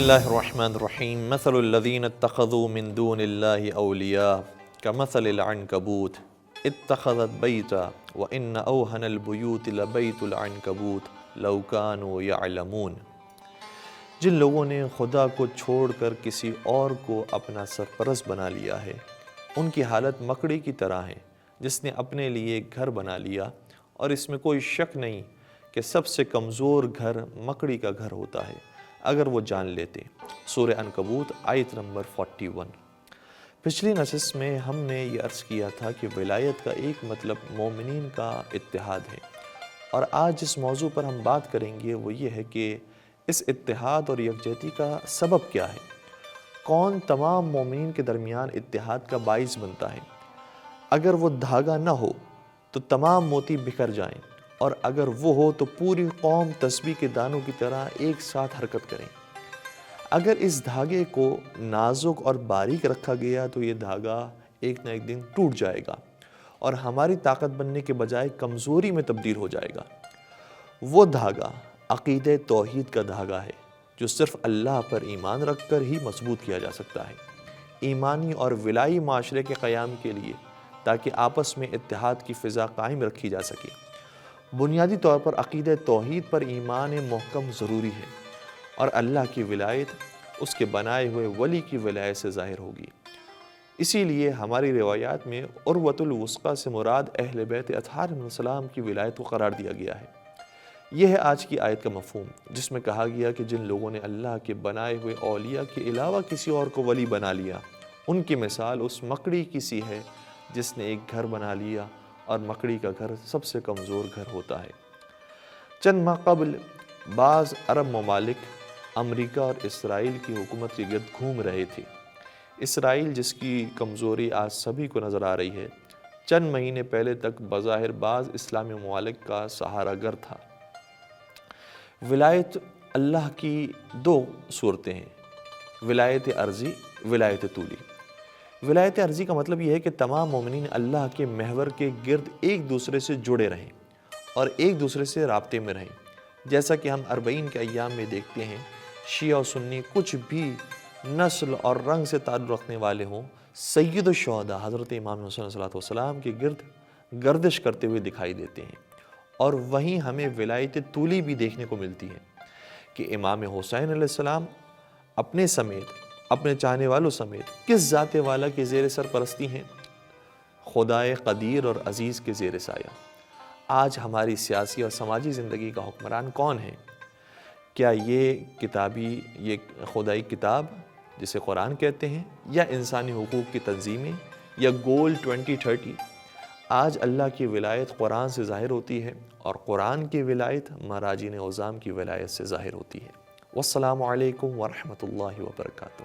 اللہ الرحمن الرحیم مثل الذین اتخذوا من دون اللہ اولیاء کمثل العنکبوت اتخذت بیتا وان اوہن البیوت لبیت العنکبوت لو کانوا یعلمون۔ جن لوگوں نے خدا کو چھوڑ کر کسی اور کو اپنا سرپرست بنا لیا ہے، ان کی حالت مکڑی کی طرح ہے جس نے اپنے لیے ایک گھر بنا لیا، اور اس میں کوئی شک نہیں کہ سب سے کمزور گھر مکڑی کا گھر ہوتا ہے اگر وہ جان لیتے۔ سورہ عنکبوت آیت نمبر 41۔ پچھلی نشست میں ہم نے یہ عرض کیا تھا کہ ولایت کا ایک مطلب مومنین کا اتحاد ہے، اور آج جس موضوع پر ہم بات کریں گے وہ یہ ہے کہ اس اتحاد اور یکجہتی کا سبب کیا ہے، کون تمام مومنین کے درمیان اتحاد کا باعث بنتا ہے۔ اگر وہ دھاگا نہ ہو تو تمام موتی بکھر جائیں، اور اگر وہ ہو تو پوری قوم تسبیح کے دانوں کی طرح ایک ساتھ حرکت کریں۔ اگر اس دھاگے کو نازک اور باریک رکھا گیا تو یہ دھاگا ایک نہ ایک دن ٹوٹ جائے گا اور ہماری طاقت بننے کے بجائے کمزوری میں تبدیل ہو جائے گا۔ وہ دھاگا عقیدہ توحید کا دھاگا ہے جو صرف اللہ پر ایمان رکھ کر ہی مضبوط کیا جا سکتا ہے، ایمانی اور ولائی معاشرے کے قیام کے لیے، تاکہ آپس میں اتحاد کی فضا قائم رکھی جا سکے۔ بنیادی طور پر عقیدہ توحید پر ایمان محکم ضروری ہے، اور اللہ کی ولایت اس کے بنائے ہوئے ولی کی ولایت سے ظاہر ہوگی۔ اسی لیے ہماری روایات میں عروۃ الوثقیٰ سے مراد اہل بیت اطہار علیہ السلام کی ولایت کو قرار دیا گیا ہے۔ یہ ہے آج کی آیت کا مفہوم، جس میں کہا گیا کہ جن لوگوں نے اللہ کے بنائے ہوئے اولیاء کے علاوہ کسی اور کو ولی بنا لیا، ان کی مثال اس مکڑی کی سی ہے جس نے ایک گھر بنا لیا، اور مکڑی کا گھر سب سے کمزور گھر ہوتا ہے۔ چند ماہ قبل بعض عرب ممالک امریکہ اور اسرائیل کی حکومت کے گرد گھوم رہے تھے۔ اسرائیل، جس کی کمزوری آج سبھی کو نظر آ رہی ہے، چند مہینے پہلے تک بظاہر بعض اسلامی ممالک کا سہارا گر تھا۔ ولایت اللہ کی دو صورتیں ہیں، ولایت عرضی، ولایت طولی۔ ولایت عرضی کا مطلب یہ ہے کہ تمام مومنین اللہ کے محور کے گرد ایک دوسرے سے جڑے رہیں اور ایک دوسرے سے رابطے میں رہیں، جیسا کہ ہم 40 کے ایام میں دیکھتے ہیں۔ شیعہ و سنی کچھ بھی نسل اور رنگ سے تعلق رکھنے والے ہوں، سید الشہداء حضرت امام حسین صلی اللہ علیہ وسلم کے گرد گردش کرتے ہوئے دکھائی دیتے ہیں۔ اور وہیں ہمیں ولایت طولی بھی دیکھنے کو ملتی ہے کہ امام حسین علیہ السلام اپنے سمیت، اپنے چاہنے والوں سمیت کس ذات والا کے زیر سرپرستی ہیں؟ خدائے قدیر اور عزیز کے زیر سایہ۔ آج ہماری سیاسی اور سماجی زندگی کا حکمران کون ہے؟ کیا یہ خدائی کتاب جسے قرآن کہتے ہیں، یا انسانی حقوق کی تنظیمیں، یا گول 2030؟ آج اللہ کی ولایت قرآن سے ظاہر ہوتی ہے، اور قرآن کی ولایت مراجین عظام کی ولایت سے ظاہر ہوتی ہے۔ والسلام علیکم ورحمۃ اللہ وبرکاتہ۔